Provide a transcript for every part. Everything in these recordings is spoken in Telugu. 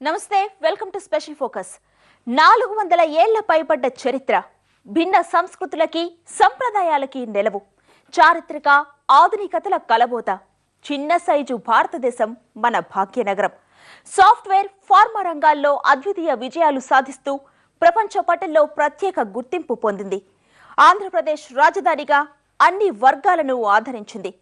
నమస్తే వెల్కమ్ టు స్పెషల్ ఫోకస్ 400 ఏళ్ల పైబడ్డ చరిత్ర భిన్న సంస్కృతులకి సంప్రదాయాలకి నెలవు చారిత్రక ఆధునికతల కలబోత చిన్న సైజు భారతదేశం మన భాగ్యనగరం సాఫ్ట్వేర్ ఫార్మా రంగాల్లో అద్వితీయ విజయాలు సాధిస్తూ ప్రపంచ పటంలో ప్రత్యేక గుర్తింపు పొందింది ఆంధ్రప్రదేశ్ రాజధానిగా అన్ని వర్గాలను ఆదరించింది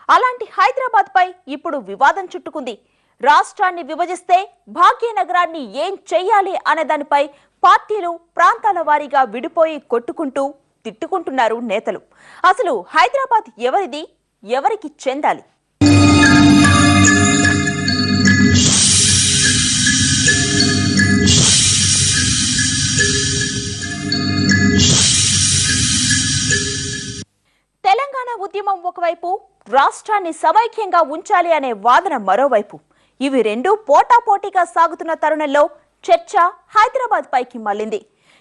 అలాంటి హైదరాబాద్ పై ఇప్పుడు వివాదం చుట్టుకుంది రాష్ట్రాన్ని విభజిస్తే భాగ్యనగరాన్ని ఏం చెయ్యాలి అనే దానిపై పార్టీలు ప్రాంతాల వారీగా విడిపోయి కొట్టుకుంటూ తిట్టుకుంటున్నారు నేతలు అసలు హైదరాబాద్ ఎవరిది ఎవరికి చెందాలి తెలంగాణ ఉద్యమం ఒకవైపు రాష్ట్రాన్ని సమైక్యంగా ఉంచాలి అనే వాదన మరోవైపు ఇవి రెండు పోటాపోటీగా సాగుతున్న తరుణంలో చర్చ హైదరాబాద్ పైకి మళ్లింది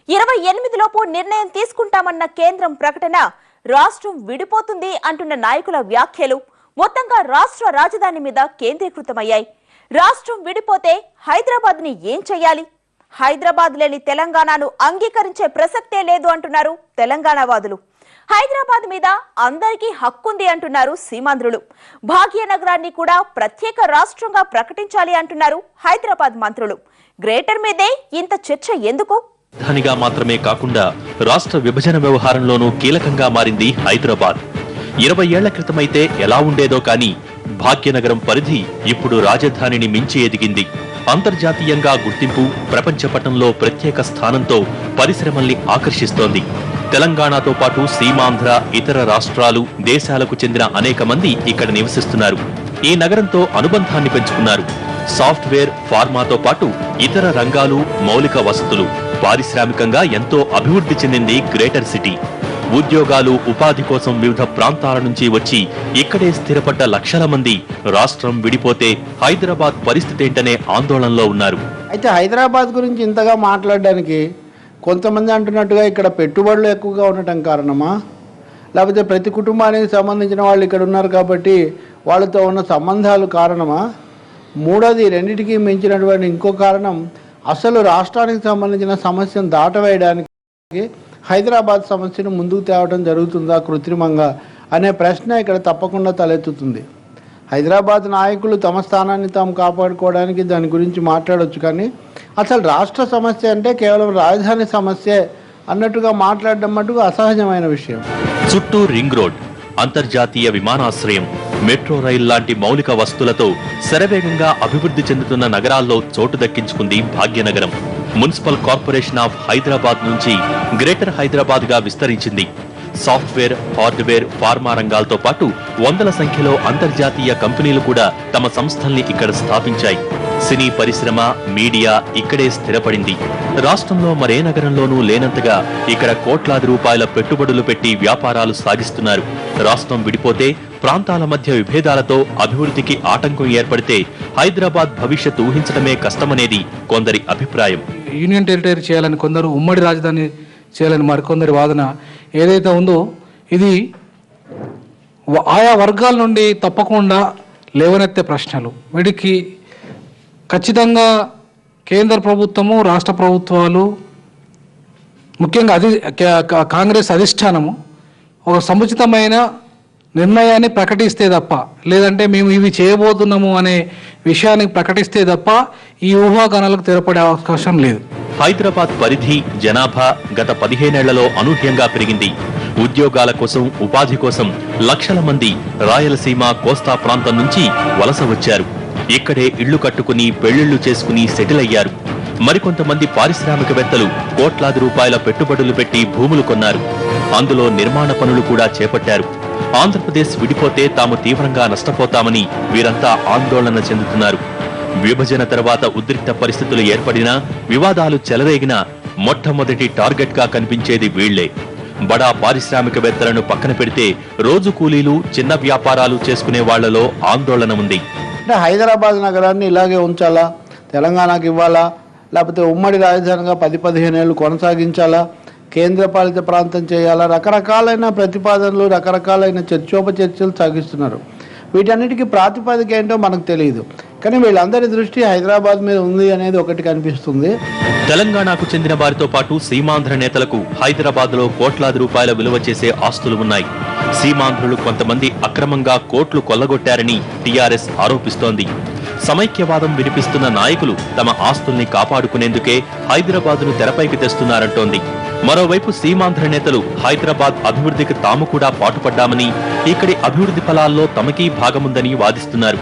28 లోపు నిర్ణయం తీసుకుంటామన్న కేంద్రం ప్రకటన రాష్ట్రం విడిపోతుంది అంటున్న నాయకుల వ్యాఖ్యలు మొత్తంగా రాష్ట్ర రాజధాని మీద కేంద్రీకృతమయ్యాయి రాష్ట్రం విడిపోతే హైదరాబాద్ ని ఏం చెయ్యాలి హైదరాబాద్ లేని తెలంగాణను అంగీకరించే ప్రసక్తే లేదు అంటున్నారు తెలంగాణవాదులు హైదరాబాద్ మీద అందరికీ హక్కుంది అంటున్నారు సీమాంధ్రులు భాగ్యనగరాన్ని కూడా ప్రత్యేక రాష్ట్రంగా ప్రకటించాలి అంటున్నారు హైదరాబాద్ మంత్రులు గ్రేటర్ మీదే ఇంత చర్చ ఎందుకు రాజధానిగా మాత్రమే కాకుండా రాష్ట్ర విభజన వ్యవహారంలోనూ కీలకంగా మారింది హైదరాబాద్ 20 ఏళ్ల క్రితమైతే ఎలా ఉండేదో కానీ భాగ్యనగరం పరిధి ఇప్పుడు రాజధానిని మించి ఎదిగింది అంతర్జాతీయంగా గుర్తింపు ప్రపంచ పటంలో ప్రత్యేక స్థానంతో పరిశ్రమల్ని ఆకర్షిస్తోంది తెలంగాణతో పాటు సీమాంధ్ర ఇతర రాష్ట్రాలు దేశాలకు చెందిన అనేక మంది ఇక్కడ నివసిస్తున్నారు ఈ నగరంతో అనుబంధాన్ని పెంచుకున్నారు సాఫ్ట్వేర్ ఫార్మాతో పాటు ఇతర రంగాలు మౌలిక వసతులు పారిశ్రామికంగా ఎంతో అభివృద్ధి చెందింది గ్రేటర్ సిటీ ఉద్యోగాలు ఉపాధి కోసం వివిధ ప్రాంతాల నుంచి వచ్చి ఇక్కడే స్థిరపడ్డ లక్షల మంది రాష్ట్రం విడిపోతే హైదరాబాద్ పరిస్థితి ఏంటనే ఆందోళనలో ఉన్నారు అయితే హైదరాబాద్ గురించి ఇంతగా మాట్లాడడానికి కొంతమంది అంటున్నట్టుగా ఇక్కడ పెట్టుబడులు ఎక్కువగా ఉండటం కారణమా లేకపోతే ప్రతి కుటుంబానికి సంబంధించిన వాళ్ళు ఇక్కడ ఉన్నారు కాబట్టి వాళ్ళతో ఉన్న సంబంధాలు కారణమా మూడోది రెండింటికి మించినటువంటి ఇంకో కారణం అసలు రాష్ట్రానికి సంబంధించిన సమస్యను దాటవేయడానికి హైదరాబాద్ సమస్యను ముందుకు తేవడం జరుగుతుందా కృత్రిమంగా అనే ప్రశ్న ఇక్కడ తప్పకుండా తలెత్తుతుంది హైదరాబాద్ నాయకులు తమ స్థానాన్ని తాము కాపాడుకోవడానికి దాని గురించి మాట్లాడవచ్చు కానీ అసలు రాష్ట్ర సమస్య అంటే కేవలం రాజధాని సమస్య అన్నట్టుగా మాట్లాడడం మటుకు అసహజమైన విషయం చుట్టూ రింగ్ రోడ్ అంతర్జాతీయ విమానాశ్రయం మెట్రో రైల్ లాంటి మౌలిక వస్తువులతో శరవేగంగా అభివృద్ధి చెందుతున్న నగరాల్లో చోటు దక్కించుకుంది Bhagyanagaram municipal corporation of Hyderabad నుంచి గ్రేటర్ హైదరాబాద్ గా విస్తరించింది సాఫ్ట్వేర్ హార్డ్వేర్ ఫార్మా రంగాలతో పాటు వందల సంఖ్యలో అంతర్జాతీయ కంపెనీలు కూడా తమ సంస్థల్ని ఇక్కడ స్థాపించాయి సినీ పరిశ్రమ మీడియా ఇక్కడే స్థిరపడింది రాష్ట్రంలో మరే నగరంలోనూ లేనంతగా ఇక్కడ కోట్లాది రూపాయల పెట్టుబడులు పెట్టి వ్యాపారాలు సాగిస్తున్నారు రాష్ట్రం విడిపోతే ప్రాంతాల మధ్య విభేదాలతో అభివృద్ధికి ఆటంకం ఏర్పడితే హైదరాబాద్ భవిష్యత్తు ఊహించడమే కష్టమనేది కొందరి అభిప్రాయం యూనియన్ టెరిటరీ చేయాలని కొందరు ఉమ్మడి రాజధాని చేయాలని మరికొందరి వాదన ఏదైతే ఉందో ఇది ఆయా వర్గాల నుండి తప్పకుండా లేవనెత్తే ప్రశ్నలు వీటికి ఖచ్చితంగా కేంద్ర ప్రభుత్వము రాష్ట్ర ప్రభుత్వాలు ముఖ్యంగా కాంగ్రెస్ అధిష్టానము ఒక సముచితమైన నిర్ణయాన్ని ప్రకటిస్తే తప్ప లేదంటే మేము ఇవి చేయబోతున్నాము అనే విషయాన్ని ప్రకటిస్తే తప్ప ఈ ఊహాగానాలకు తెరపడే అవకాశం లేదు హైదరాబాద్ పరిధి జనాభా గత 15 ఏళ్లలో అనూహ్యంగా పెరిగింది ఉద్యోగాల కోసం ఉపాధి కోసం లక్షల మంది రాయలసీమ కోస్తా ప్రాంతం నుంచి వలస వచ్చారు ఇక్కడే ఇళ్లు కట్టుకుని పెళ్లిళ్లు చేసుకుని సెటిల్ అయ్యారు మరికొంతమంది పారిశ్రామికవేత్తలు కోట్లాది రూపాయల పెట్టుబడులు పెట్టి భూములు కొన్నారు అందులో నిర్మాణ పనులు కూడా చేపట్టారు ఆంధ్రప్రదేశ్ విడిపోతే తాము తీవ్రంగా నష్టపోతామని వీరంతా ఆందోళన చెందుతున్నారు విభజన తర్వాత ఉద్రిక్త పరిస్థితులు ఏర్పడినా వివాదాలు చెలరేగినా మొట్టమొదటి టార్గెట్ గా కనిపించేది వీళ్లే బడా పారిశ్రామికవేత్తలను పక్కన పెడితే రోజు కూలీలు చిన్న వ్యాపారాలు చేసుకునే వాళ్లలో ఆందోళన ఉంది అంటే హైదరాబాద్ నగరాన్ని ఇలాగే ఉంచాలా తెలంగాణకు ఇవ్వాలా లేకపోతే ఉమ్మడి రాజధానిగా 10-15 ఏళ్ళు కొనసాగించాలా కేంద్రపాలిత ప్రాంతం చేయాలా రకరకాలైన ప్రతిపాదనలు రకరకాలైన చర్చోపచర్చలు సాగిస్తున్నారు వీటన్నిటికీ ప్రాతిపదిక ఏంటో మనకు తెలియదు కానీ వీళ్ళందరి దృష్టి హైదరాబాద్ మీద ఉంది అనేది ఒకటి కనిపిస్తుంది. తెలంగాణకు చెందిన వారితో పాటు సీమాంధ్ర నేతలకు హైదరాబాద్ లో కోట్లాది రూపాయల విలువ చేసే ఆస్తులు ఉన్నాయి. సీమాంధ్రులు కొంతమంది అక్రమంగా కోట్లు కొల్లగొట్టారని టీఆర్ఎస్ ఆరోపిస్తోంది. సమైక్యవాదం వినిపిస్తున్న నాయకులు తమ ఆస్తుల్ని కాపాడుకునేందుకే హైదరాబాద్ను తెరపైకి తెస్తున్నారంటోంది. మరోవైపు సీమాంధ్ర నేతలు హైదరాబాద్ అభివృద్ధికి తాము కూడా పాటుపడ్డామని, ఇక్కడి అభివృద్ధి ఫలాల్లో తమకీ భాగముందని వాదిస్తున్నారు.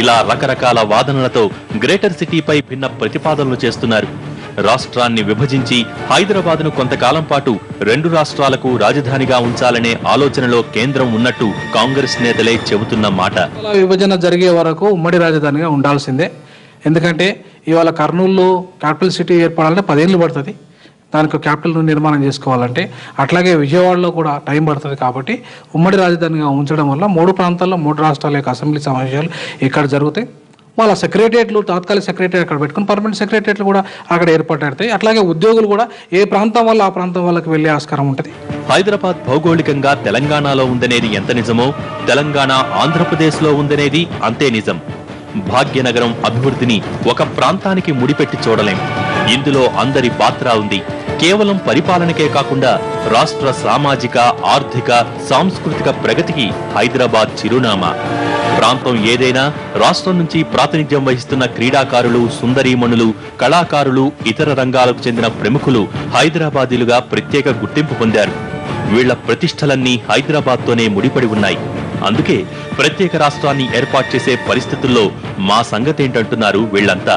ఇలా రకరకాల వాదనలతో గ్రేటర్ సిటీపై భిన్న ప్రతిపాదనలు చేస్తున్నారు. రాష్ట్రాన్ని విభజించి హైదరాబాద్ను కొంతకాలం పాటు 2 రాష్ట్రాలకు రాజధానిగా ఉంచాలనే ఆలోచనలో కేంద్రం ఉన్నట్టు కాంగ్రెస్ నేతలే చెబుతున్న మాట. విభజన జరిగే వరకు ఉమ్మడి రాజధానిగా ఉండాల్సిందే. ఎందుకంటే ఇవాళ కర్నూలులో క్యాపిటల్ సిటీ ఏర్పడాలంటే 10 ఏళ్ళు పడుతుంది. దానికి క్యాపిటల్ నిర్మాణం చేసుకోవాలంటే అట్లాగే విజయవాడలో కూడా టైం పడుతుంది. కాబట్టి ఉమ్మడి రాజధానిగా ఉంచడం వల్ల 3 ప్రాంతాల్లో 3 రాష్ట్రాల యొక్క అసెంబ్లీ సమావేశాలు ఇక్కడ జరుగుతాయి. వాళ్ళ సెక్రటరియట్లు, తాత్కాలిక సెక్రటరీ అక్కడ పెట్టుకుని పర్మనెంట్ సెక్రటరియట్లు కూడా అక్కడ ఏర్పడతాయి. అట్లాగే ఉద్యోగులు కూడా ఏ ప్రాంతం వల్ల ఆ ప్రాంతం వాళ్ళకి వెళ్లే ఆస్కారం ఉంటుంది. హైదరాబాద్ భౌగోళికంగా తెలంగాణలో ఉందనేది ఎంత నిజమో, తెలంగాణ ఆంధ్రప్రదేశ్ లో ఉందనేది అంతే నిజం. భాగ్యనగరం అభివృద్ధిని ఒక ప్రాంతానికి ముడిపెట్టి చూడలేం. ఇందులో అందరి పాత్ర ఉంది. కేవలం పరిపాలనకే కాకుండా రాష్ట్ర సామాజిక, ఆర్థిక, సాంస్కృతిక ప్రగతికి హైదరాబాద్ చిరునామా. ప్రాంతం ఏదైనా రాష్ట్రం నుంచి ప్రాతినిధ్యం వహిస్తున్న క్రీడాకారులు, సుందరీమణులు, కళాకారులు, ఇతర రంగాలకు చెందిన ప్రముఖులు హైదరాబాదీలుగా ప్రత్యేక గుర్తింపు పొందారు. వీళ్ల ప్రతిష్టలన్నీ హైదరాబాద్తోనే ముడిపడి ఉన్నాయి. అందుకే ప్రత్యేక రాష్ట్రాన్ని ఏర్పాటు చేసే పరిస్థితుల్లో మా సంగతేంటంటున్నారు వీళ్లంతా.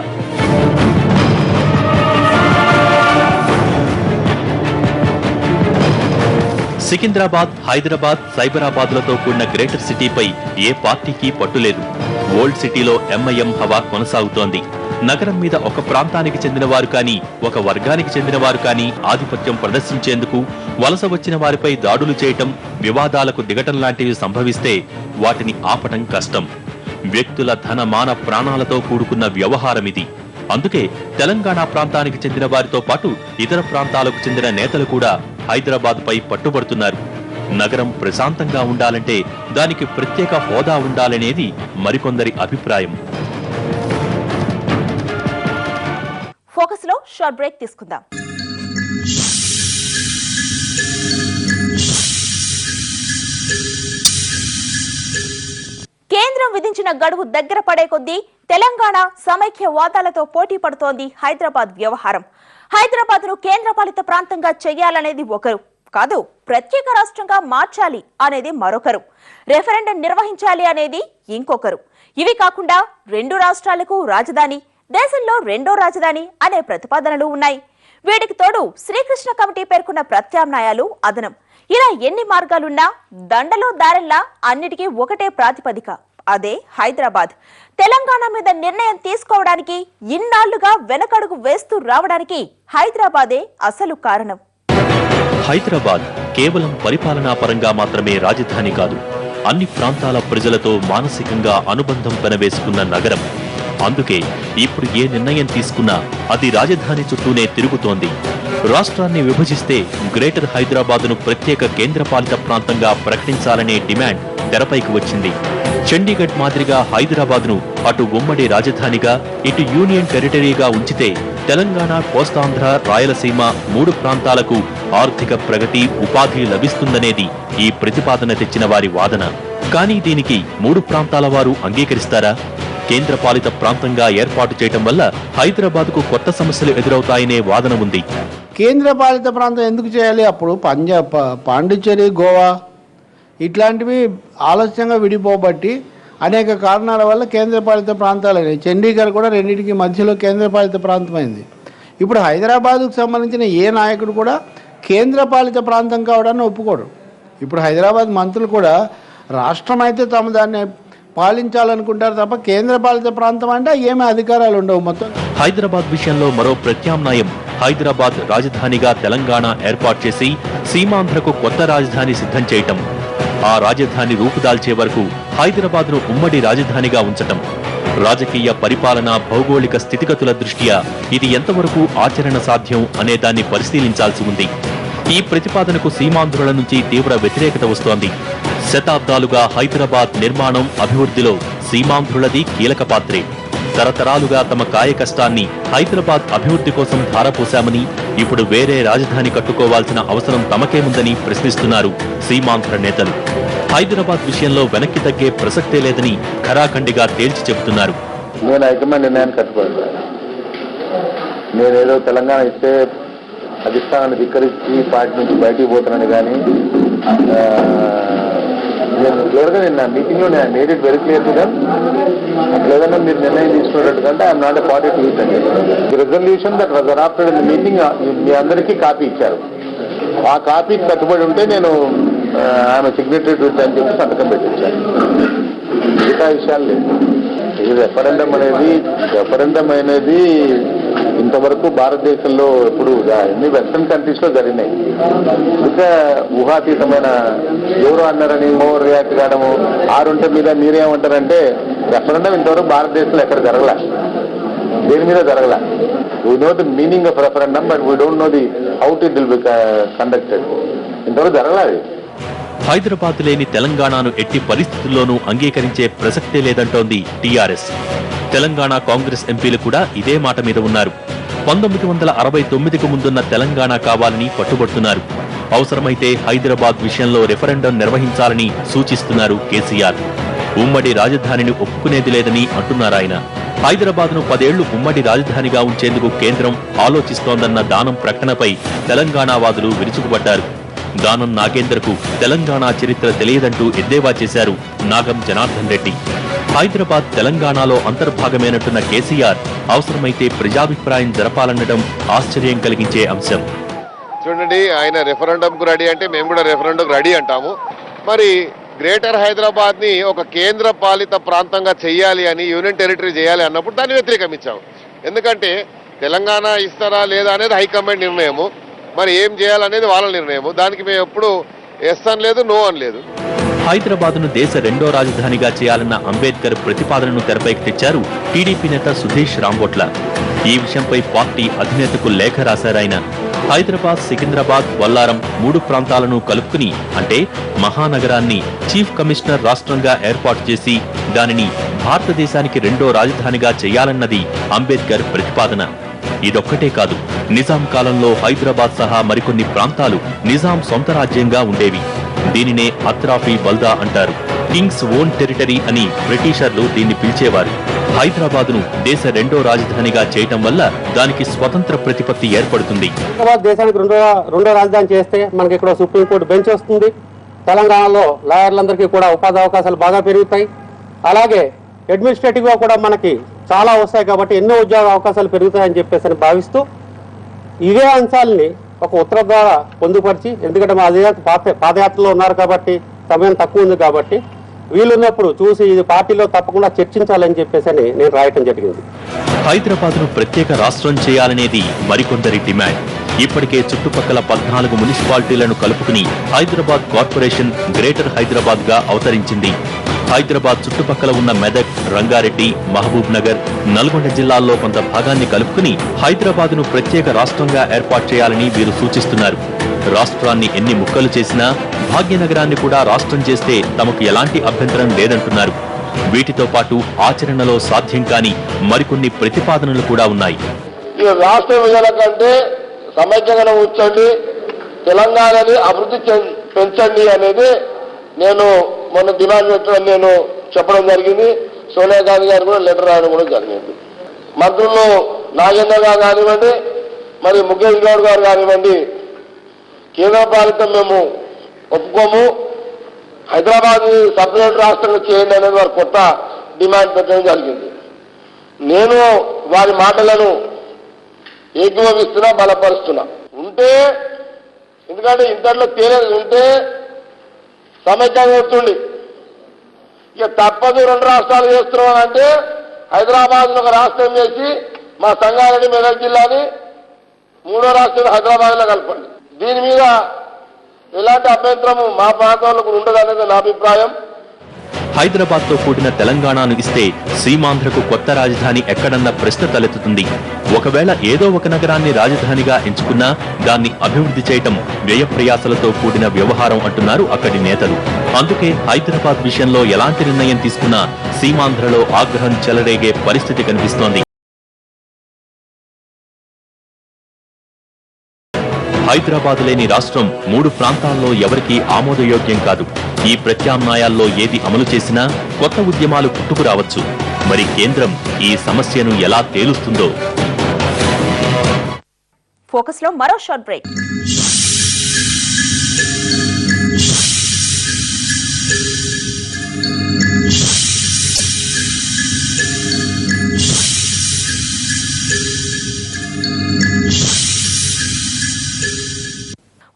సికింద్రాబాద్, హైదరాబాద్, సైబరాబాద్లతో కూడిన గ్రేటర్ సిటీపై ఏ పార్టీకి పట్టులేదు. ఓల్డ్ సిటీలో ఎంఐఎం హవా కొనసాగుతోంది. నగరం మీద ఒక ప్రాంతానికి చెందిన వారు కానీ, ఒక వర్గానికి చెందిన వారు కానీ ఆధిపత్యం ప్రదర్శించేందుకు వలస వచ్చిన వారిపై దాడులు చేయటం, వివాదాలకు దిగటం లాంటివి సంభవిస్తే వాటిని ఆపటం కష్టం. వ్యక్తుల ధన, మాన, ప్రాణాలతో కూడుకున్న వ్యవహారమిది. అందుకే తెలంగాణ ప్రాంతానికి చెందిన వారితో పాటు ఇతర ప్రాంతాలకు చెందిన నేతలు కూడా హైదరాబాద్ పై పట్టుబడుతున్నారు. నగరం ప్రశాంతంగా ఉండాలంటే దానికి ప్రత్యేక హోదా ఉండాలనేది మరికొందరి అభిప్రాయం. ఫోకస్ లో షార్ట్ బ్రేక్ తీసుకుందాం. కేంద్రం విధించిన గడువు దగ్గర పడే కొద్దీ తెలంగాణ సమైక్య వాదాలతో పోటీ పడుతోంది హైదరాబాద్ వ్యవహారం. హైదరాబాద్ ను కేంద్రపాలిత ప్రాంతంగా చేయాలనేది ఒకరు కాదు, ప్రత్యేక రాష్ట్రంగా మార్చాలి అనేది మరొకరు, రెఫరెండం నిర్వహించాలి అనేది ఇంకొకరు. ఇవి కాకుండా 2 రాష్ట్రాలకు రాజధాని, దేశంలో 2వ రాజధాని అనే ప్రతిపాదనలు ఉన్నాయి. వీటికి తోడు శ్రీకృష్ణ కమిటీ పేర్కొన్న ప్రత్యామ్నాయాలు అదనం. ఇలా ఎన్ని మార్గాలున్నా దండలో దారెల్లా అన్నిటికీ ఒకటే ప్రాతిపదిక, అదే హైదరాబాద్. తెలంగాణ మీద నిర్ణయం తీసుకోవడానికి ఇన్నాళ్లుగా వెనకడుగు వేస్తూ రావడానికి హైదరాబాదే అసలు కారణం. హైదరాబాద్ కేవలం పరిపాలనా పరంగా మాత్రమే రాజధాని కాదు, అన్ని ప్రాంతాల ప్రజలతో మానసికంగా అనుబంధం పెనవేసుకున్న నగరం. అందుకే ఇప్పుడు ఏ నిర్ణయం తీసుకున్నా అది రాజధాని చుట్టూనే తిరుగుతోంది. రాష్ట్రాన్ని విభజిస్తే గ్రేటర్ హైదరాబాద్ను ప్రత్యేక కేంద్రపాలిత ప్రాంతంగా ప్రకటించాలనే డిమాండ్ తెరపైకి వచ్చింది. చండీగఢ్ మాదిరిగా హైదరాబాద్ను అటు ఉమ్మడి రాజధానిగా, ఇటు యూనియన్ టెరిటరీగా ఉంచితే తెలంగాణ, కోస్తాంధ్ర, రాయలసీమ 3 ప్రాంతాలకు ఆర్థిక ప్రగతి, ఉపాధి లభిస్తుందనేది ఈ ప్రతిపాదన తెచ్చిన వారి వాదన. కానీ దీనికి 3 ప్రాంతాల వారు అంగీకరిస్తారా? కేంద్రపాలిత ప్రాంతంగా ఏర్పాటు చేయటం వల్ల హైదరాబాద్కు కొత్త సమస్యలు ఎదురవుతాయనే వాదన ఉంది. కేంద్రపాలిత ప్రాంతం ఎందుకు చేయాలి? అప్పుడు పాండిచ్చేరి, గోవా ఇట్లాంటివి ఆలస్యంగా విడిపోబట్టి అనేక కారణాల వల్ల కేంద్రపాలిత ప్రాంతాలు, చండీగఢ్ కూడా రెండింటికి మధ్యలో కేంద్రపాలిత ప్రాంతమైంది. ఇప్పుడు హైదరాబాద్కు సంబంధించిన ఏ నాయకుడు కూడా కేంద్రపాలిత ప్రాంతం కావడాన్ని ఒప్పుకోడు. ఇప్పుడు హైదరాబాద్ మంత్రులు కూడా రాష్ట్రం అయితే తమ దాన్ని పాలించాలనుకుంటారు తప్ప కేంద్రపాలిత ప్రాంతం అంటే ఏమీ అధికారాలు ఉండవు. మొత్తం హైదరాబాద్ విషయంలో మరో ప్రత్యామ్నాయం హైదరాబాద్ రాజధానిగా తెలంగాణ ఏర్పాటు చేసి సీమాంధ్రకు కొత్త రాజధాని సిద్ధం చేయటం. ఆ రాజధాని రూపుదాల్చే వరకు హైదరాబాద్ను ఉమ్మడి రాజధానిగా ఉంచటం. రాజకీయ, పరిపాలన, భౌగోళిక స్థితిగతుల దృష్ట్యా ఇది ఎంతవరకు ఆచరణ సాధ్యం అనే దాన్ని పరిశీలించాల్సి ఉంది. ఈ ప్రతిపాదనకు సీమాంధ్రుల నుంచి తీవ్ర వ్యతిరేకత వస్తోంది. శతాబ్దాలుగా హైదరాబాద్ నిర్మాణం, అభివృద్ధిలో సీమాంధ్రులది కీలక పాత్రే. తరతరాలుగా తమ కాయ కష్టాన్ని హైదరాబాద్ అభివృద్ధి కోసం ధారపోశామని ఇప్పుడు వేరే రాజధాని కట్టుకోవాల్సిన అవసరం తమకేముందని ప్రశ్నిస్తున్నారు సీమాంధ్ర నేతలు. హైదరాబాద్ విషయంలో వెనక్కి తగ్గే ప్రసక్తే లేదని ఖరాఖండిగా తేల్చి చెబుతున్నారు. నేను హైకమాండ్ నిర్ణయాన్ని కట్టుకోలేదు. నేనేదో తెలంగాణ ఇస్తే అధిష్టానాన్ని ధిక్కరించి పార్టీ నుంచి బయటికి పోతానని కానీ నేను క్లియర్గా నిన్న మీటింగ్లో నేను మేడ్ ఇట్ వెరీ క్లియర్గా అట్లా ఏదైనా మీరు నిర్ణయం తీసుకున్నట్టు కంటే I'm not a party to it అండి. Resolution that was adopted in the meeting మీ అందరికీ కాపీ ఇచ్చారు. ఆ కాపీకి కట్టుబడి ఉంటే నేను ఆమె సిగ్నేటరీ టు అని చెప్పి సంతకం పెట్టించాను. మిగతా విషయాలు లేదు. ఈ రెఫరెండం అనేది ఇంతవరకు భారతదేశంలో ఎప్పుడు అన్ని వెస్టర్న్ కంట్రీస్ లో జరిగినాయి. ఇంకా ఊహాతీతమైన ఎవరు అన్నారని ఓవర్ రియాక్ట్ కావడము, ఆరుంటే మీద మీరేమంటారంటే రెఫరెండం ఇంతవరకు భారతదేశంలో ఎక్కడ జరగలే, దేని మీద జరగలే. We know the meaning of referendum but we don't know the how it will be conducted. ఇంతవరకు జరగలేదు. హైదరాబాద్ లేని తెలంగాణను ఎట్టి పరిస్థితుల్లోనూ అంగీకరించే ప్రసక్తే లేదంటోంది టీఆర్ఎస్. తెలంగాణ కాంగ్రెస్ ఎంపీలు కూడా ఇదే మాట మీద ఉన్నారు. 1969కు ముందున్న తెలంగాణ కావాలని పట్టుబడుతున్నారు. అవసరమైతే హైదరాబాద్ విషయంలో రెఫరెండం నిర్వహించాలని సూచిస్తున్నారు కేసీఆర్. ఉమ్మడి రాజధానిని ఒప్పుకునేది లేదని అంటున్నారాయన. హైదరాబాద్ను 10 ఏళ్లు ఉమ్మడి రాజధానిగా ఉంచేందుకు కేంద్రం ఆలోచిస్తోందన్న దానం ప్రకటనపై తెలంగాణవాదులు విరుచుకుపడ్డారు. దానం నాగేందర్కు తెలంగాణ చరిత్ర తెలియదంటూ ఎద్దేవా చేశారు నాగం జనార్దన్ రెడ్డి. హైదరాబాద్ తెలంగాణలో అంతర్భాగమేనంటున్న కేసీఆర్ అవసరమైతే ప్రజాభిప్రాయం జరపాలనడం ఆశ్చర్యం కలిగించే అంశం. చూడండి, ఆయన రెఫరెండంకు రెడీ అంటే మేము కూడా రెఫరెండంకు రెడీ అంటాము. మరి గ్రేటర్ హైదరాబాద్ ని ఒక కేంద్ర పాలిత ప్రాంతంగా చెయ్యాలి అని, యూనియన్ టెరిటరీ చేయాలి అన్నప్పుడు దాన్ని వ్యతిరేకమించాము. ఎందుకంటే తెలంగాణ ఇస్తారా లేదా అనేది హైకమాండ్ నిర్ణయము, మరి ఏం చేయాలనేది వాళ్ళ నిర్ణయము. దానికి మేము ఎప్పుడు ఎస్ అని లేదు, నో అని లేదు. హైదరాబాద్ను దేశ రెండో రాజధానిగా చేయాలన్న అంబేద్కర్ ప్రతిపాదనను తెరపైకి తెచ్చారు టీడీపీ నేత సుధీష్ రాంబోట్ల. ఈ విషయంపై పార్టీ అధినేతకు లేఖ రాశారాయన. హైదరాబాద్, సికింద్రాబాద్, బొల్లారం 3 ప్రాంతాలను కలుపుకుని, అంటే మహానగరాన్ని చీఫ్ కమిషనర్ రాష్ట్రంగా ఏర్పాటు చేసి దానిని భారతదేశానికి రెండో రాజధానిగా చేయాలన్నది అంబేద్కర్ ప్రతిపాదన. ఇదొక్కటే కాదు, నిజాం కాలంలో హైదరాబాద్ సహా మరికొన్ని ప్రాంతాలు నిజాం సొంత రాజ్యంగా ఉండేవి. దీనినే అత్రాఫీ బల్దా అంటారు. కింగ్స్ ఓన్ టెరిటరీ అని బ్రిటిషర్లు దీన్ని పిలిచేవారు. హైదరాబాద్ను దేశ రెండో రాజధానిగా చేయటం వల్ల దానికి స్వతంత్ర ప్రతిపత్తి ఏర్పడుతుంది. హైదరాబాద్ దేశానికి రెండో రాజధాని చేస్తే మనకి ఇక్కడ సుప్రీంకోర్టు బెంచ్ వస్తుంది. తెలంగాణలో లాయర్లందరికీ కూడా ఉపాధి అవకాశాలు బాగా పెరుగుతాయి. అలాగే అడ్మినిస్ట్రేటివ్ గా కూడా మనకి చాలా వస్తాయి కాబట్టి ఎన్నో ఉద్యోగ అవకాశాలు పెరుగుతాయని చెప్పేసి భావిస్తూ ఇవే అంశాలని ఒక ఉత్తరం ద్వారా పొందుపరిచి, ఎందుకంటే మా అధినేత పాదయాత్రలో ఉన్నారు కాబట్టి సమయం తక్కువ ఉంది కాబట్టి వీలున్నప్పుడు చూసి ఇది పార్టీలో తప్పకుండా చర్చించాలని చెప్పేసి నేను రాయటం జరిగింది. హైదరాబాద్ను ప్రత్యేక రాష్ట్రం చేయాలనేది మరికొందరి డిమాండ్. ఇప్పటికే చుట్టుపక్కల 14 మున్సిపాలిటీలను కలుపుకుని హైదరాబాద్ కార్పొరేషన్ గ్రేటర్ హైదరాబాద్ గా అవతరించింది. హైదరాబాద్ చుట్టుపక్కల ఉన్న మెదక్, రంగారెడ్డి, మహబూబ్ నగర్, నల్గొండ జిల్లాల్లో కొంత భాగాన్ని కలుపుకుని హైదరాబాద్ను ప్రత్యేక రాష్ట్రంగా ఏర్పాటు చేయాలని వీరు సూచిస్తున్నారు. రాష్ట్రాన్ని ఎన్ని ముక్కలు చేసినా భాగ్యనగరాన్ని కూడా రాష్ట్రం చేస్తే తమకు ఎలాంటి అభ్యంతరం లేదంటున్నారు. వీటితో పాటు ఆచరణలో సాధ్యం కాని మరికొన్ని ప్రతిపాదనలు కూడా ఉన్నాయి. రాష్ట్ర విభజన కంటే సమైక్యంగా ఉంచండి, తెలంగాణని అభివృద్ధి పెంచండి అనేది నేను మొన్న డిమాండ్ పెట్టడం నేను చెప్పడం జరిగింది. సోనియా గాంధీ గారు కూడా లెటర్ రాయడం కూడా జరిగింది. మంత్రులు నాగేందర్ గారు కానివ్వండి, మరి ముఖేష్ గౌడ్ గారు కానివ్వండి, కేంద్ర పాలితం మేము ఒప్పుకోము, హైదరాబాద్ సపరేట్ రాష్ట్రంగా చేయండి అనేది వారు కొత్త డిమాండ్ పెట్టడం జరిగింది. నేను వారి మాటలను ఏకీభవిస్తున్నా, బలపరుస్తున్నా. ఉంటే ఎందుకంటే ఇంతట్లో తేలేదు ఉంటే సమైక్యంగా వస్తుంది. ఇక తప్పదు 2 రాష్ట్రాలు చేస్తున్నాం అంటే హైదరాబాద్ ఒక రాష్ట్రం చేసి మా సంగారెడ్డి, మెదక్ జిల్లాని 3వ రాష్ట్రం హైదరాబాద్లో కలపండి. దీని మీద ఎలాంటి అభ్యంతరము మా ప్రాంతంలో ఉండదనేది నా అభిప్రాయం. హైదరాబాద్ తో కూడిన తెలంగాణను ఇస్తే సీమాంధ్రకు కొత్త రాజధాని ఎక్కడన్న ప్రశ్న తలెత్తుతుంది. ఒకవేళ ఏదో ఒక నగరాన్ని రాజధానిగా ఎంచుకున్నా దాన్ని అభివృద్ధి చేయటం వ్యయ ప్రయాసలతో కూడిన వ్యవహారం అంటున్నారు అక్కడి నేతలు. అందుకే హైదరాబాద్ విషయంలో ఎలాంటి నిర్ణయం తీసుకున్నా సీమాంధ్రలో ఆగ్రహం చెలరేగే పరిస్థితి కనిపిస్తోంది. హైదరాబాద్ లేని రాష్ట్రం 3 ప్రాంతాల్లో ఎవరికీ ఆమోదయోగ్యం కాదు. ఈ ప్రత్యామ్నాయాల్లో ఏది అమలు చేసినా కొత్త ఉద్యమాలు పుట్టుకురావచ్చు. మరి కేంద్రం ఈ సమస్యను ఎలా తేలుస్తుందో. ఫోకస్ లో మరో షార్ట్ బ్రేక్.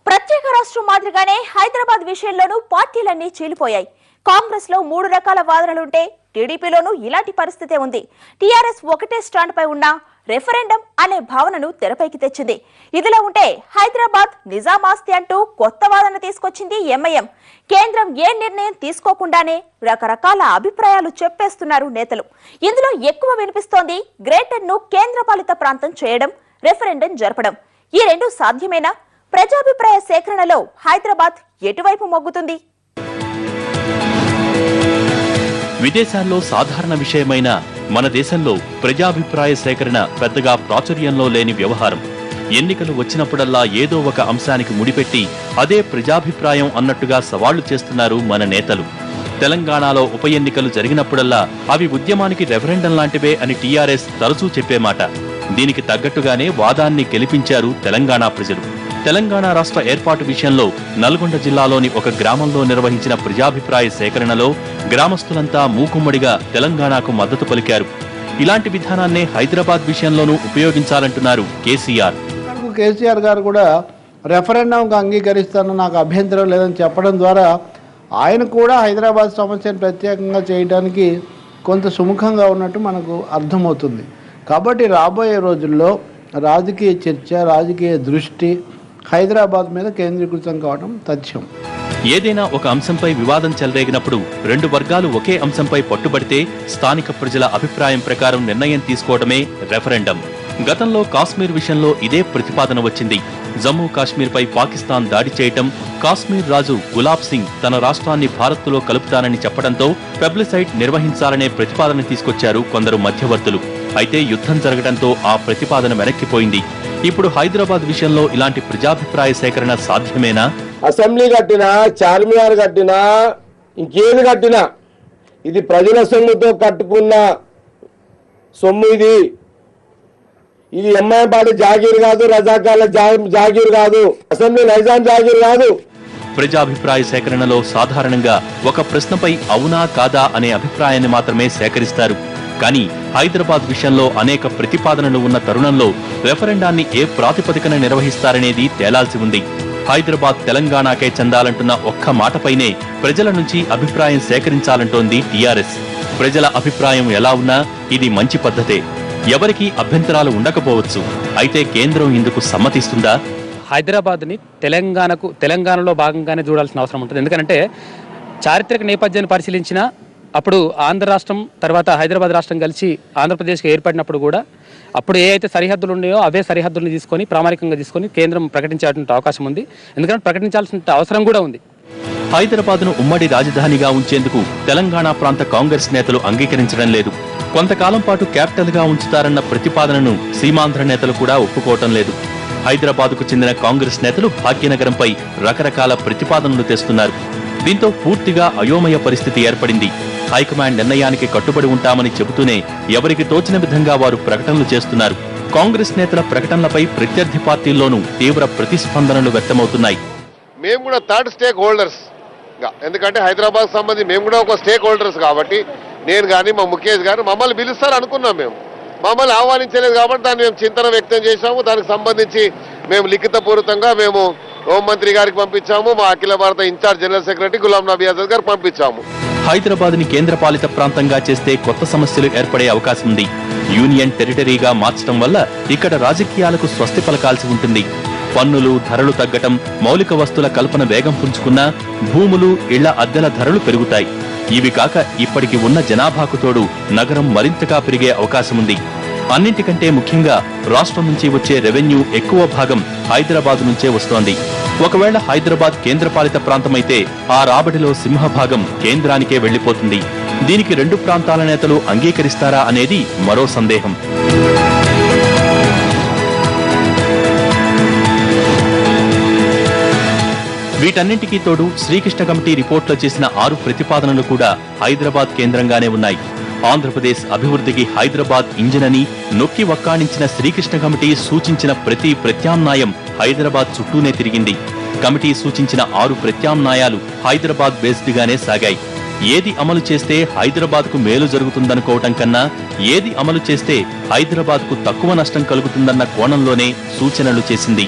ప్రత్యేక రాష్ట్రం మాదిరిగానే హైదరాబాద్ విషయంలోనూ పార్టీలన్నీ చీలిపోయాయి. కాంగ్రెస్ లో 3 రకాల వాదనలుంటే టీడీపీలోనూ ఇలాంటి పరిస్థితే ఉంది. టీఆర్ఎస్ ఒకటే స్టాండ్ పై ఉన్న రెఫరెండం అనే భావనను తెరపైకి తెచ్చింది. ఇదిలా ఉంటే హైదరాబాద్ నిజాం ఆస్తి అంటూ కొత్త వాదన తీసుకొచ్చింది ఎంఐఎం. కేంద్రం ఏ నిర్ణయం తీసుకోకుండానే రకరకాల అభిప్రాయాలు చెప్పేస్తున్నారు నేతలు. ఇందులో ఎక్కువ వినిపిస్తోంది గ్రేటర్ ను కేంద్రపాలిత ప్రాంతం చేయడం, రెఫరెండం జరపడం. ఈ రెండు సాధ్యమేనా? ప్రజాభిప్రాయ సేకరణలో హైదరాబాద్ ఎటువైపు మొగ్గుతుంది? విదేశాల్లో సాధారణ విషయమైన మన దేశంలో ప్రజాభిప్రాయ సేకరణ పెద్దగా ప్రాచుర్యంలో లేని వ్యవహారం. ఎన్నికలు వచ్చినప్పుడల్లా ఏదో ఒక అంశానికి ముడిపెట్టి అదే ప్రజాభిప్రాయం అన్నట్టుగా సవాళ్లు చేస్తున్నారు మన నేతలు. తెలంగాణలో ఉప ఎన్నికలు జరిగినప్పుడల్లా అవి ఉద్యమానికి రెఫరెండం లాంటివే అని టీఆర్ఎస్ తరచూ చెప్పే మాట. దీనికి తగ్గట్టుగానే వాదాన్ని గెలిపించారు తెలంగాణ ప్రజలు. తెలంగాణ రాష్ట్ర ఏర్పాటు విషయంలో నల్గొండ జిల్లాలోని ఒక గ్రామంలో నిర్వహించిన ప్రజాభిప్రాయ సేకరణలో గ్రామస్తులంతా మూకుమ్మడిగా తెలంగాణకు మద్దతు పలికారు. ఇలాంటి విధానాన్నే హైదరాబాద్ విషయంలోనూ ఉపయోగించాలంటున్నారు కేసీఆర్. కేసీఆర్ గారు కూడా రెఫరెండంకు అంగీకరిస్తాను, నాకు అభ్యంతరం లేదని చెప్పడం ద్వారా ఆయన కూడా హైదరాబాద్ సమస్యను ప్రత్యేకంగా చేయడానికి కొంత సుముఖంగా ఉన్నట్టు మనకు అర్థమవుతుంది. కాబట్టి రాబోయే రోజుల్లో రాజకీయ చర్చ, రాజకీయ దృష్టి హైదరాబాద్ మీద కేంద్రీకృతం కావడం తథ్యం. ఏదైనా ఒక అంశంపై వివాదం చెలరేగినప్పుడు 2 వర్గాలు ఒకే అంశంపై పట్టుబడితే స్థానిక ప్రజల అభిప్రాయం ప్రకారం నిర్ణయం తీసుకోవడమే రెఫరెండం. గతంలో కాశ్మీర్ విషయంలో ఇదే ప్రతిపాదన వచ్చింది. జమ్మూ కాశ్మీర్పై పాకిస్తాన్ దాడి చేయటం, కాశ్మీర్ రాజు గులాబ్ సింగ్ తన రాష్ట్రాన్ని భారత్లో కలుపుతానని చెప్పడంతో పెబ్లిసైట్ నిర్వహించాలనే ప్రతిపాదన తీసుకొచ్చారు కొందరు మధ్యవర్తులు. అయితే యుద్ధం జరగడంతో ఆ ప్రతిపాదన వెనక్కిపోయింది. ఇప్పుడు హైదరాబాద్ విషయంలో ఇలాంటి ప్రజాభిప్రాయ సేకరణ సాధ్యమేనా? అసెంబ్లీ కట్టినా, చార్మినార్ కట్టినా, ఇంకేది కట్టినా ఇది ప్రజల సొమ్ముతో కట్టుకున్న సొమ్ము. ఇది ఎంఐఎం పార్టీ జాగీర్ కాదు, రజాకార్ల జాగీర్ కాదు, అసెంబ్లీ నైజాం జాగీర్ కాదు. ప్రజాభిప్రాయ సేకరణలో సాధారణంగా ఒక ప్రశ్నపై అవునా కాదా అనే అభిప్రాయాన్ని మాత్రమే సేకరిస్తారు. కానీ హైదరాబాద్ విషయంలో అనేక ప్రతిపాదనలు ఉన్న తరుణంలో రెఫరెండాన్ని ఏ ప్రాతిపదికన నిర్వహిస్తారనేది తేలాల్సి ఉంది. హైదరాబాద్ తెలంగాణకే చెందాలంటున్న ఒక్క మాటపైనే ప్రజల నుంచి అభిప్రాయం సేకరించాలంటోంది టీఆర్ఎస్. ప్రజల అభిప్రాయం ఎలా ఉన్నా ఇది మంచి పద్ధతే. ఎవరికీ అభ్యంతరాలు ఉండకపోవచ్చు. అయితే కేంద్రం ఇందుకు సమ్మతిస్తుందా? హైదరాబాద్ని తెలంగాణలో భాగంగానే చూడాల్సిన అవసరం ఉంటుంది. ఎందుకంటే చారిత్రక నేపథ్యాన్ని పరిశీలించినా అప్పుడు ఆంధ్ర రాష్ట్రం తర్వాత హైదరాబాద్ రాష్ట్రం కలిసి ఆంధ్రప్రదేశ్కి ఏర్పడినప్పుడు కూడా అప్పుడు ఏ అయితే సరిహద్దులు ఉన్నాయో అవే సరిహద్దులను తీసుకొని ప్రామాణికంగా తీసుకొని కేంద్రం ప్రకటించేటువంటి అవకాశం ఉంది. ఎందుకంటే ప్రకటించాల్సిన అవసరం కూడా ఉంది. హైదరాబాద్ను ఉమ్మడి రాజధానిగా ఉంచేందుకు తెలంగాణ ప్రాంత కాంగ్రెస్ నేతలు అంగీకరించడం లేదు. కొంతకాలం పాటు క్యాపిటల్గా ఉంచుతారన్న ప్రతిపాదనను సీమాంధ్ర నేతలు కూడా ఒప్పుకోవటం లేదు. హైదరాబాద్కు చెందిన కాంగ్రెస్ నేతలు భాగ్యనగరంపై రకరకాల ప్రతిపాదనలు తెస్తున్నారు. దీంతో పూర్తిగా అయోమయ పరిస్థితి ఏర్పడింది. హైకమాండ్ నిర్ణయానికి కట్టుబడి ఉంటామని చెబుతూనే ఎవరికి తోచిన విధంగా వారు ప్రకటనలు చేస్తున్నారు. కాంగ్రెస్ నేతల ప్రకటనలపై ప్రత్యర్థి పార్టీల్లోనూ తీవ్ర ప్రతిస్పందనలు వ్యక్తమవుతున్నాయి. మేము కూడా థర్డ్ స్టేక్ హోల్డర్స్, ఎందుకంటే హైదరాబాద్ సంబంధించి మేము కూడా ఒక స్టేక్ హోల్డర్స్ కాబట్టి నేను కానీ మా ముఖేష్ గారు మమ్మల్ని పిలుస్తారు అనుకున్నాం. మమ్మల్ని ఆహ్వానించలేదు కాబట్టి దాన్ని మేము చింతన వ్యక్తం చేశాము. దానికి సంబంధించి మేము లిఖితపూర్వకంగా మేము హోంమంత్రి గారికి పంపించాము, మా అఖిల భారత incharge general secretary Ghulam Nabi Azad గారికి పంపించాము. హైదరాబాద్ ని కేంద్రపాలిత ప్రాంతంగా చేస్తే కొత్త సమస్యలు ఏర్పడే అవకాశం ఉంది. యూనియన్ టెరిటరీగా మార్చడం వల్ల ఇక్కడ రాజకీయాలకు స్వస్తి పలకాల్సి ఉంటుంది. పన్నులు, ధరలు తగ్గటం, మౌలిక వస్తువుల కల్పన వేగం పుంజుకున్నా భూములు, ఇళ్ల అద్దెల ధరలు పెరుగుతాయి. ఇవి కాక ఇప్పటికి ఉన్న జనాభాకు తోడు నగరం మరింతగా పెరిగే అవకాశముంది. అన్నింటికంటే ముఖ్యంగా రాష్ట్రం నుంచి వచ్చే రెవెన్యూ ఎక్కువ భాగం హైదరాబాద్ నుంచే వస్తోంది. ఒకవేళ హైదరాబాద్ కేంద్రపాలిత ప్రాంతమైతే ఆ రాబడిలో సింహభాగం కేంద్రానికే వెళ్లిపోతుంది. దీనికి రెండు ప్రాంతాల నేతలు అంగీకరిస్తారా అనేది మరో సందేహం. వీటన్నింటికీ తోడు శ్రీకృష్ణ కమిటీ రిపోర్టులో చేసిన 6 ప్రతిపాదనలు కూడా హైదరాబాద్ కేంద్రంగానే ఉన్నాయి. ఆంధ్రప్రదేశ్ అభివృద్ధికి హైదరాబాద్ ఇంజిన్ అని నొక్కి వక్కాణించిన శ్రీకృష్ణ కమిటీ సూచించిన ప్రతి ప్రత్యామ్నాయం హైదరాబాద్ చుట్టూనే తిరిగింది. కమిటీ సూచించిన 6 ప్రత్యామ్నాయాలు హైదరాబాద్ బేస్డ్ గానే సాగాయి. ఏది అమలు చేస్తే హైదరాబాద్ కు మేలు జరుగుతుందనుకోవటం కన్నా ఏది అమలు చేస్తే హైదరాబాద్ కు తక్కువ నష్టం కలుగుతుందన్న కోణంలోనే సూచనలు చేసింది.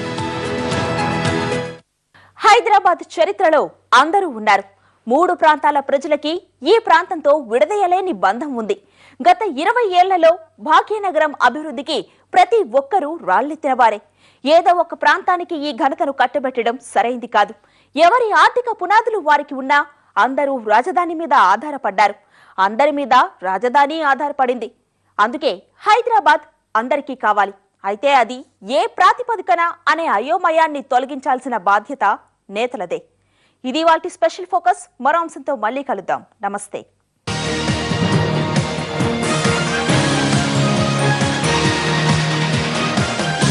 హైదరాబాద్ చరిత్రలో అందరూ ఉన్నారు. 3 ప్రాంతాల ప్రజలకి ఈ ప్రాంతంతో విడదీయలేని బంధం ఉంది. గత 20 ఏళ్లలో భాగ్యనగరం అభివృద్ధికి ప్రతి ఒక్కరూ రాళ్లెత్తిన వారే. ఏదో ఒక ప్రాంతానికి ఈ ఘనతను కట్టబెట్టడం సరైంది కాదు. ఎవరి ఆర్థిక పునాదులు వారికి ఉన్నా అందరూ రాజధాని మీద ఆధారపడ్డారు. అందరి మీద రాజధాని ఆధారపడింది. అందుకే హైదరాబాద్ అందరికీ కావాలి. అయితే అది ఏ ప్రాతిపదికన అనే అయోమయాన్ని తొలగించాల్సిన బాధ్యత నేతలదే. ఇది వాటి స్పెషల్ ఫోకస్. మరో అంశంతో మళ్ళీ కలుద్దాం. నమస్తే.